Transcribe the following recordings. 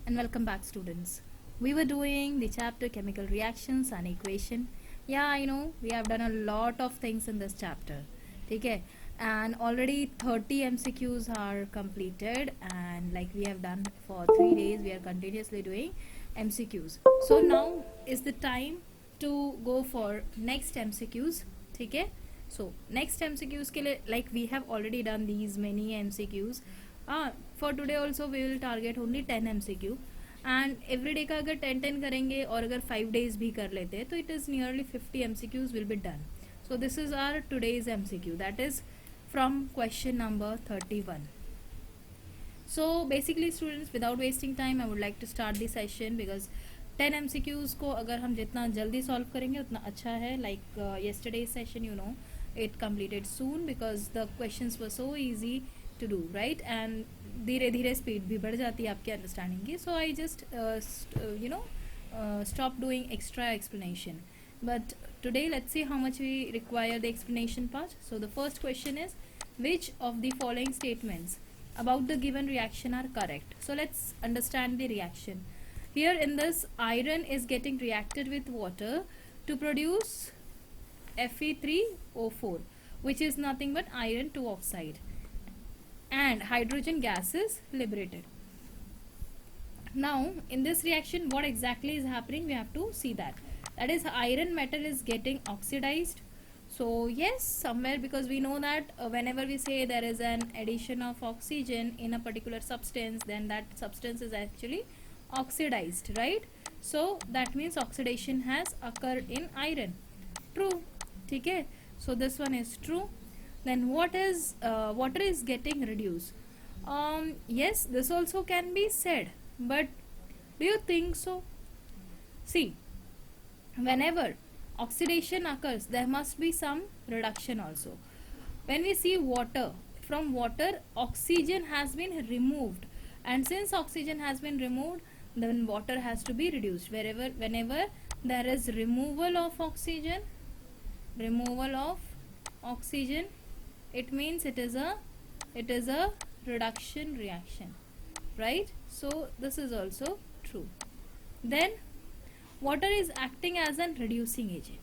and welcome back, students. We were doing the chapter chemical reactions and equation. Yeah, I know we have done a lot of things in this chapter. Okay, and already 30 MCQs are completed, and like we have done for 3 days, we are continuously doing MCQs. So now is the time to go for next MCQs. Okay, so next MCQs के लिए like we have already done these many MCQs. For today also we will target only 10 MCQ and every day का अगर 10 करेंगे और अगर 5 days भी कर लेते हैं तो it is nearly 50 MCQs will be done. So this is our today's MCQ, that is from question number 31. So basically students, without wasting time, I would like to start the session because 10 MCQs को अगर हम जितना जल्दी solve करेंगे उतना अच्छा है. Like yesterday's session, you know, it completed soon because the questions were so easy to do, right? And धीरे धीरे स्पीड भी बढ़ जाती है आपके अंडरस्टैंडिंग की. So I just stop doing extra explanation. But today let's see how much we require the explanation part. So the first question is, which of the following statements about the given reaction are correct? So let's understand the reaction. Here in this, iron is getting reacted with water to produce Fe3O4, which is nothing but iron 2 oxide, and hydrogen gas is liberated. Now in this reaction, what exactly is happening, we have to see that. That is, iron metal is getting oxidized. So yes, somewhere, because we know that whenever we say there is an addition of oxygen in a particular substance, then that substance is actually oxidized, right? So that means oxidation has occurred in iron. True. Okay, so this one is true. Then what is water is getting reduced? Yes, this also can be said, but do you think so? See, whenever oxidation occurs, there must be some reduction also. When we see water, from water oxygen has been removed, and since oxygen has been removed, then water has to be reduced. Whenever there is removal of oxygen, it means it is a reduction reaction, right? So this is also true. Then water is acting as an reducing agent.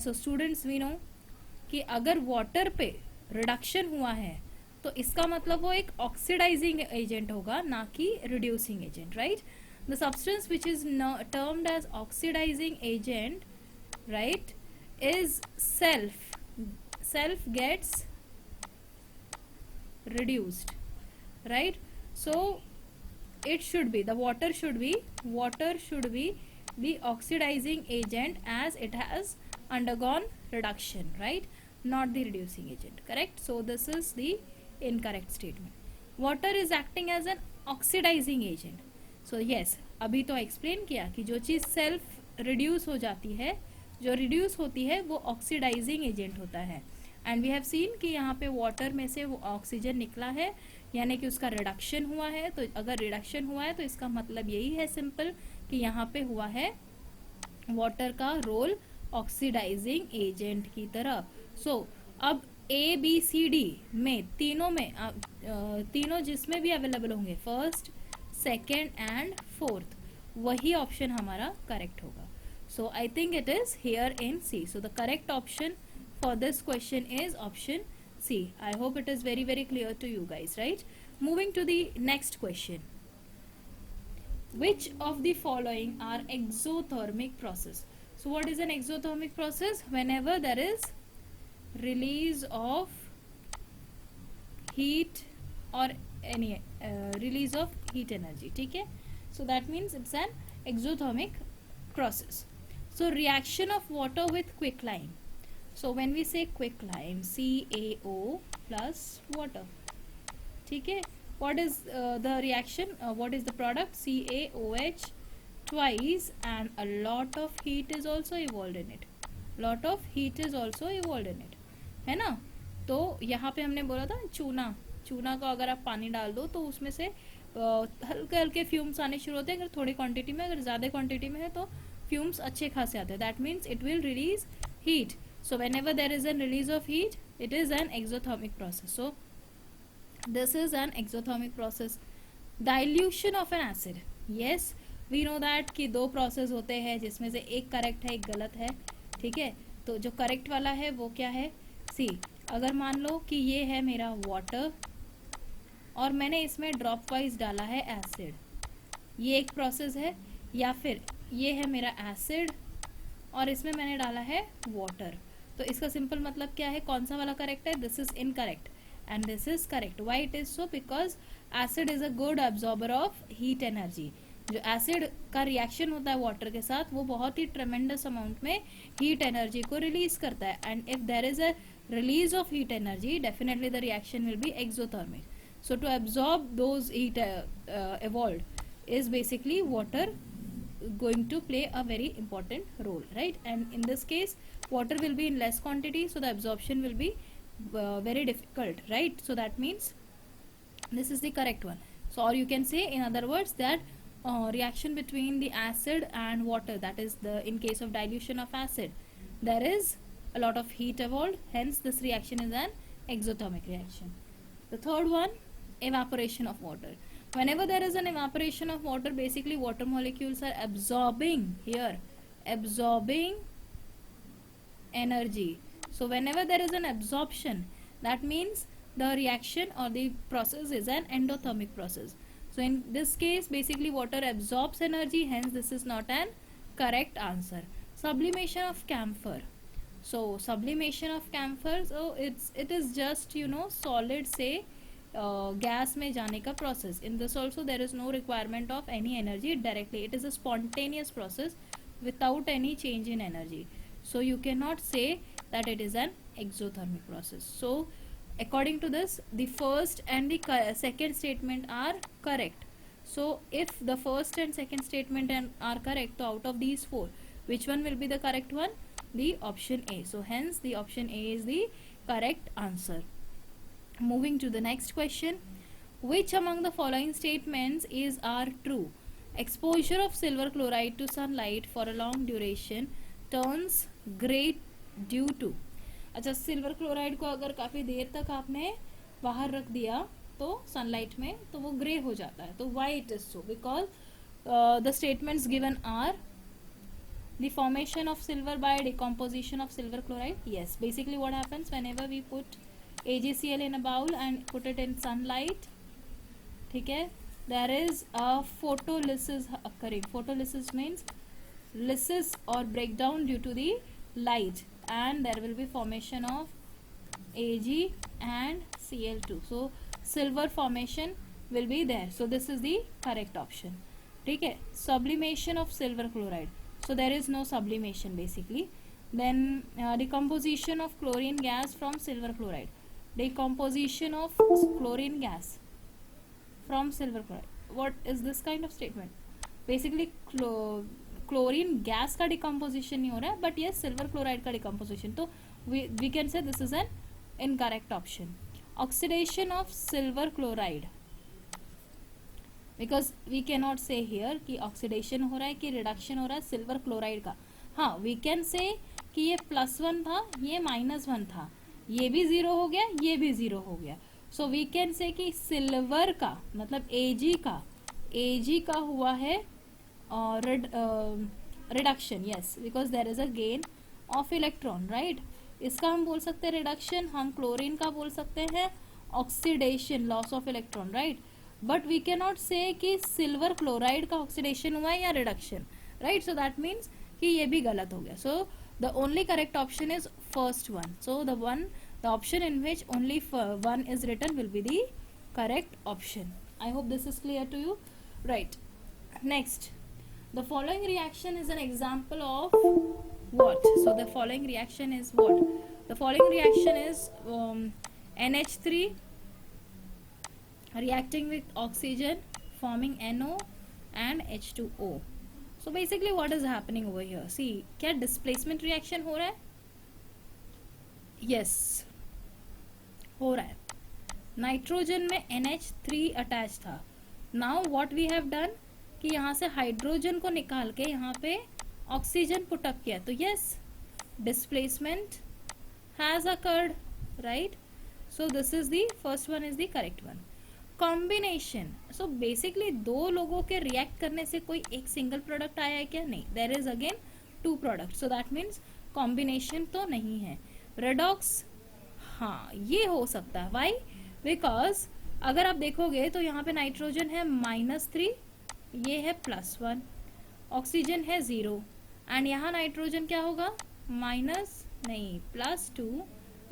So students, we know कि अगर water पे reduction हुआ है तो इसका मतलब वो एक ऑक्सीडाइजिंग एजेंट होगा, ना कि reducing agent, right? The substance which is termed as oxidising agent, right, is self gets reduced, right? So it should be, the water should be the oxidizing agent as it has undergone reduction, right? Not the reducing agent, correct? So this is the incorrect statement. Water is acting as an oxidizing agent. So yes, अभी तो explain किया कि जो चीज़ self reduce हो जाती है, जो reduce होती है, वो ऑक्सीडाइजिंग एजेंट होता है. एंड वी हैव सीन कि यहाँ पे वाटर में से वो ऑक्सीजन निकला है, यानी कि उसका रिडक्शन हुआ है. तो अगर रिडक्शन हुआ है तो इसका मतलब यही है सिंपल कि यहाँ पे हुआ है वाटर का रोल ऑक्सीडाइजिंग एजेंट की तरह. सो अब ए बी सी डी में तीनों जिसमें भी अवेलेबल होंगे, फर्स्ट, सेकेंड एंड फोर्थ, वही ऑप्शन हमारा करेक्ट होगा. So I think it is here in C. So the correct option for this question is option C. I hope it is very, very clear to you guys, right? Moving to the next question. Which of the following are exothermic process? So what is an exothermic process? Whenever there is release of heat or any release of heat energy, okay? So that means it's an exothermic process. So reaction of water with quicklime. So when we say quicklime, CaO plus water, ठीक है? What is the reaction? What is the product? CaOH twice, and a lot of heat is also evolved in it. है ना? तो यहाँ पे हमने बोला था चूना को अगर आप पानी डाल दो तो उसमें से हल्के हल्के फ्यूम्स आने शुरू होते हैं. अगर थोड़ी क्वांटिटी में, अगर ज़्यादा क्वांटिटी में है तो फ्यूम्स अच्छे खासे आते हैं. That means it will release heat. So whenever there is an release of heat, it is an exothermic process. So this is an exothermic process. Dilution of an acid. Yes, we know that कि दो process होते हैं जिसमें से एक correct है एक गलत है, ठीक है। तो जो करेक्ट वाला है वो क्या है, सी, अगर मान लो कि ये है मेरा वाटर और मैंने इसमें ड्रॉप वाइज डाला है एसिड, ये एक प्रोसेस है। या फिर ये है मेरा एसिड और इसमें मैंने डाला है वाटर, तो इसका सिंपल मतलब क्या है, कौन सा वाला करेक्ट है, this is incorrect and this is correct. Why it is so, because acid is a good absorber of heat energy. जो एसिड का रिएक्शन होता है वाटर के साथ वो बहुत ही ट्रेमेंडस अमाउंट में हीट एनर्जी को रिलीज करता है, and if there is a release of heat energy, definitely the reaction will be exothermic. So to absorb those heat evolved is basically water going to play a very important role, right? And in this case water will be in less quantity, so the absorption will be very difficult, right? So that means this is the correct one. So or you can say in other words that reaction between the acid and water, that is the in case of dilution of acid, there is a lot of heat evolved, hence this reaction is an exothermic reaction. The third one, evaporation of water. Whenever there is an evaporation of water, basically water molecules are absorbing here, absorbing energy. So whenever there is an absorption, that means the reaction or the process is an endothermic process. So in this case basically water absorbs energy, hence this is not an correct answer. Sublimation of camphor. So sublimation of camphor, so it is just solid से gas में जाने का process. In this also there is no requirement of any energy directly, it is a spontaneous process without any change in energy. So you cannot say that it is an exothermic process. So according to this, the first and the second statement are correct. So if the first and second statement are correct, so out of these four, which one will be the correct one? The option A. So hence the option A is the correct answer. Moving to the next question, which among the following statements are true? Exposure of silver chloride to sunlight for a long duration turns gray due to. अच्छा, silver chloride को अगर काफ़ी देर तक आपने बाहर रख दिया तो सनलाइट में, तो वो ग्रे हो जाता है. तो why it is so? Because the statements given are the formation of silver by decomposition of silver chloride. Yes, basically what happens whenever we put AgCl in a bowl and put it in sunlight, ठीक है, there is a photolysis occurring. Photolysis means lysis or breakdown due to the light, and there will be formation of Ag and Cl2. So silver formation will be there. So this is the correct option. ठीक है. Sublimation of silver chloride. So there is no sublimation basically. Then decomposition of chlorine gas from silver chloride. Decomposition of chlorine gas from silver chloride. What is this kind of statement? Basically chlorine gas का decomposition नहीं हो रहा है, but yes silver chloride का decomposition. तो we can say this is an incorrect option. Oxidation of silver chloride. Because we can not say here कि oxidation हो रहा है कि रिडक्शन हो रहा है सिल्वर क्लोराइड का. हाँ, वी कैन से कि ये +1 था, ये -1 था, ये भी 0 हो गया, ये भी 0 हो गया. सो वी कैन से कि सिल्वर का मतलब एजी का हुआ है reduction. Yes, because there is a gain of electron, right. इसका हम बोल सकते हैं रिडक्शन, हम क्लोरीन का बोल सकते हैं oxidation, loss of electron, right. But we can not say कि सिल्वर क्लोराइड का ऑक्सीडेशन हुआ है या reduction, right. So that means कि ये भी गलत हो गया. So the only correct option is first one. So the option in which only one is written will be the correct option. I hope this is clear to you, right. Next, the following reaction is an example of what? So the following reaction is what? The following reaction is NH3 reacting with oxygen forming NO and H2O. So basically what is happening over here? See, क्या displacement reaction हो रहा है? Yes, हो रहा है. Nitrogen में NH3 attach था. Now what we have done कि यहाँ से हाइड्रोजन को निकाल के यहाँ पे ऑक्सीजन पुटअप किया. तो yes, displacement has occurred, right. So this is the first one, is the correct one. Combination, so basically दो लोगों के रिएक्ट करने से कोई एक सिंगल प्रोडक्ट आया है क्या? नहीं, there is again two product, so that means combination तो नहीं है. रेडॉक्स, हाँ ये हो सकता है. वाई? बिकॉज अगर आप देखोगे तो यहाँ पे नाइट्रोजन है -3, ये है +1, ऑक्सीजन है 0, एंड यहाँ नाइट्रोजन क्या होगा? माइनस नहीं +2,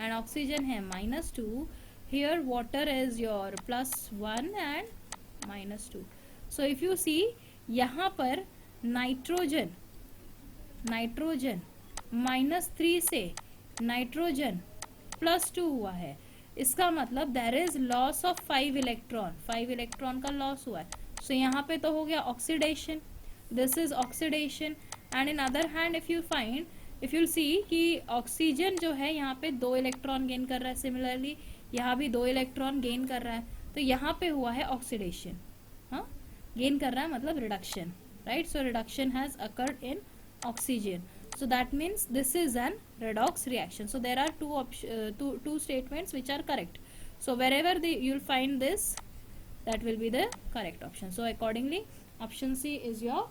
एंड ऑक्सीजन है -2. Here water is your +1 and -2. So if you see यहाँ पर नाइट्रोजन -3 से नाइट्रोजन +2 हुआ है. इसका मतलब there is loss of 5 electron का लॉस हुआ है. सो यहाँ पे तो हो गया oxidation, this is oxidation. And in other hand if you see कि ऑक्सीजन जो है यहाँ पे 2 इलेक्ट्रॉन गेन कर रहा है, सिमिलरली यहाँ भी 2 इलेक्ट्रॉन गेन कर रहा है, तो यहाँ पे हुआ है ऑक्सीडेशन. हाँ, गेन कर रहा है मतलब reduction, right? So reduction has occurred in oxygen, so that means this is an redox reaction. So there are two statements which are correct. So wherever you'll find this, that will be the correct option. So accordingly option C is your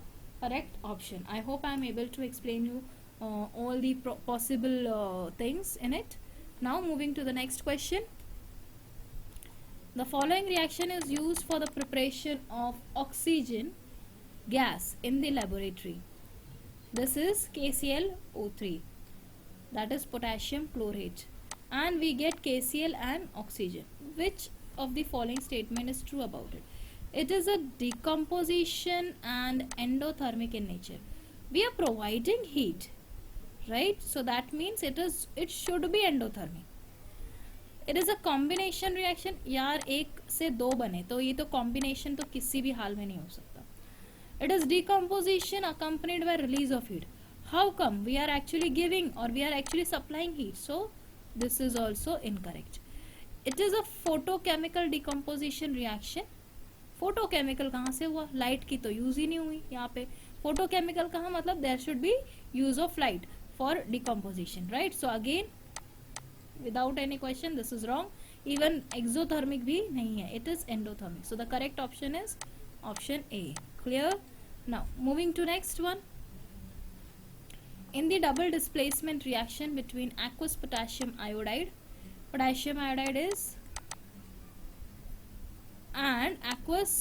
correct option. I hope I am able to explain you all the possible things in it. Now moving to the next question. The following reaction is used for the preparation of oxygen gas in the laboratory. This is KClO3, that is potassium chlorate, and we get KCl and oxygen. Which of the following statement is true about it? It is a decomposition and endothermic in nature. We are providing heat, right? So that means it should be endothermic. It is a combination reaction. यार एक से दो बने तो ये तो combination तो किसी भी हाल में नहीं हो सकता. It is decomposition accompanied by release of heat. How come we are actually giving or we are actually supplying heat? So this is also incorrect. It is a photochemical decomposition reaction. Photochemical कहाँ से हुआ? Light की तो use ही नहीं हुई यहाँ पे. Photochemical कहाँ? मतलब there should be use of light for decomposition, right? So again, without any question, this is wrong. Even exothermic भी नहीं है. It is endothermic. So the correct option is option A. Clear? Now moving to next one. In the double displacement reaction between aqueous potassium iodide is and aqueous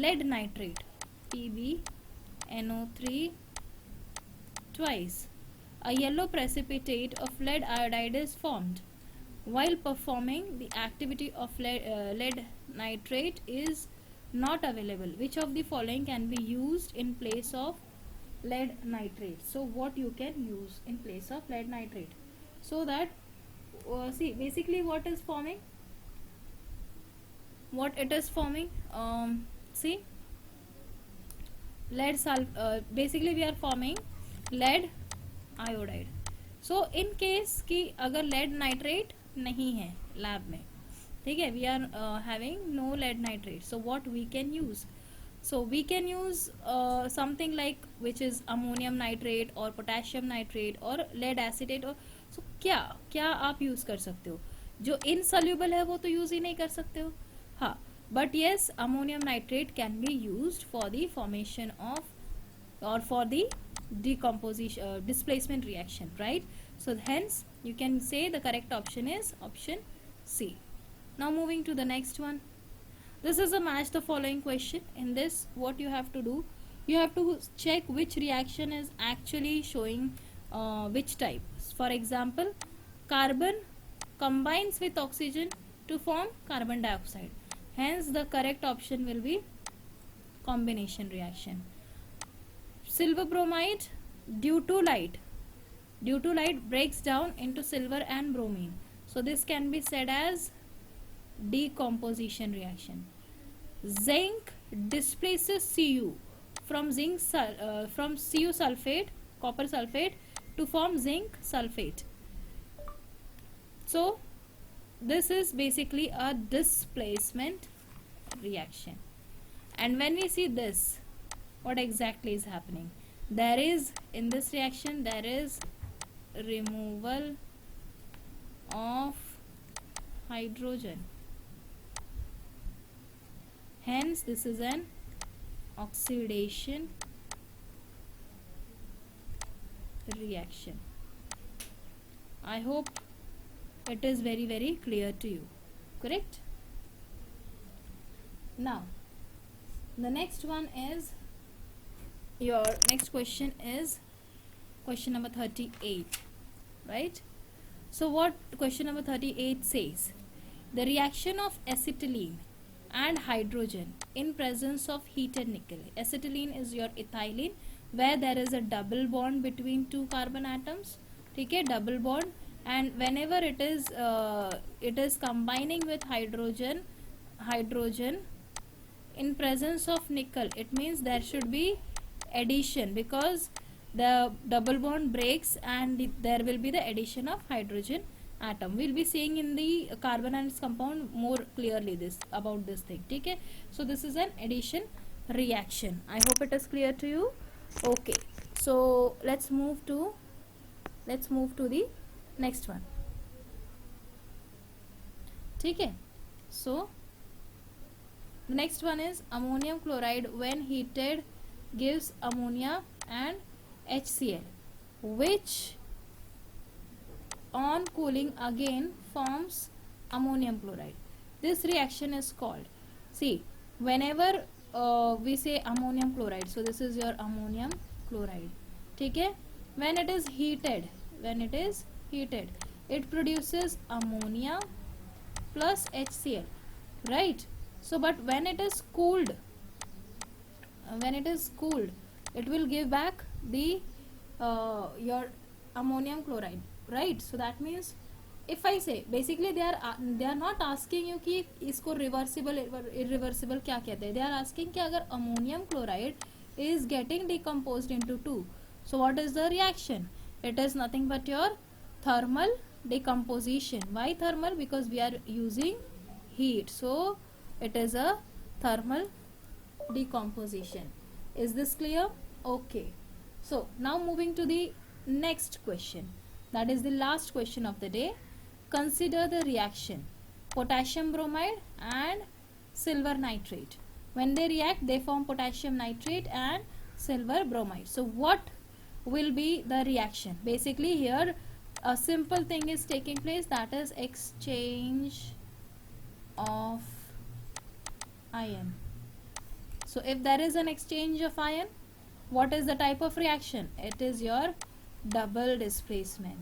lead nitrate PbNO3 twice, a yellow precipitate of lead iodide is formed. While performing the activity of lead nitrate is not available. Which of the following can be used in place of lead nitrate? So what you can use in place of lead nitrate? So that see basically what is forming, what it is forming, see basically we are forming lead iodide. So in case कि अगर lead nitrate नहीं है lab में, ठीक है, we are having no lead nitrate, so what we can use? So we can use something like which is ammonium nitrate or potassium nitrate or lead acetate or so क्या आप use कर सकते हो? जो insoluble है वो तो use ही नहीं कर सकते हो. हाँ, but yes, ammonium nitrate can be used for the formation of or for the decomposition displacement reaction, right? So hence you can say the correct option is option C. Now moving to the next one. This is a match the following question. In this, what you have to do, you have to check which reaction is actually showing which type. For example, carbon combines with oxygen to form carbon dioxide. Hence the correct option will be combination reaction. Silver bromide due to light breaks down into silver and bromine. So this can be said as decomposition reaction. Zinc displaces Cu from Cu sulfate, copper sulfate, to form zinc sulfate. So this is basically a displacement reaction. And when we see this, what exactly is happening? There is, in this reaction, there is removal of hydrogen. hence this is an oxidation reaction. I hope it is very, very clear to you. Correct? Now the next one is, your next question is question number 38, right? So what question number 38 says, the reaction of acetylene and hydrogen in presence of heated nickel. Acetylene is your ethylene, where there is a double bond between two carbon atoms, okay, double bond, and whenever it is combining with hydrogen in presence of nickel, it means there should be addition, because the double bond breaks and there will be the addition of hydrogen atom. We'll be seeing in the carbon anions compound more clearly about this thing. Okay, so this is an addition reaction. I hope it is clear to you. Okay, so let's move to the next one. Okay, so the next one is ammonium chloride when heated gives ammonia and HCl, which on cooling again forms ammonium chloride. This reaction is called, see, whenever we say ammonium chloride, so this is your ammonium chloride, okay, when it is heated, it produces ammonia plus HCl, right? So but when it is cooled, it will give back the your ammonium chloride, right? So that means, if I say, basically they are not asking you कि इसको reversible irreversible क्या कहते हैं. They are asking कि अगर ammonium chloride is getting decomposed into two, so what is the reaction? It is nothing but your thermal decomposition. Why thermal? Because we are using heat, so it is a thermal decomposition. Is this clear? Okay, so now moving to the next question, that is the last question of the day. Consider the reaction potassium bromide and silver nitrate. When they react, they form potassium nitrate and silver bromide. So what will be the reaction? Basically here a simple thing is taking place, that is exchange of ion. So if there is an exchange of ion, what is the type of reaction? It is your double displacement,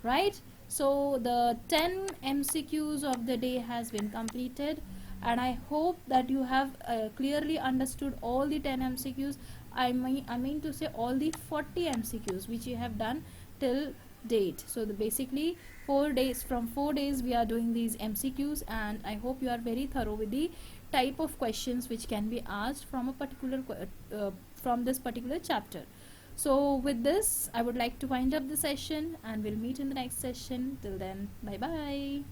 right? So the 10 MCQs of the day has been completed, and I hope that you have clearly understood all the 10 MCQs. I mean to say all the 40 MCQs which you have done till date. So basically 4 days, from 4 days we are doing these MCQs, and I hope you are very thorough with the type of questions which can be asked from a particular from this particular chapter. So with this, I would like to wind up the session, and we'll meet in the next session. Till then, bye bye.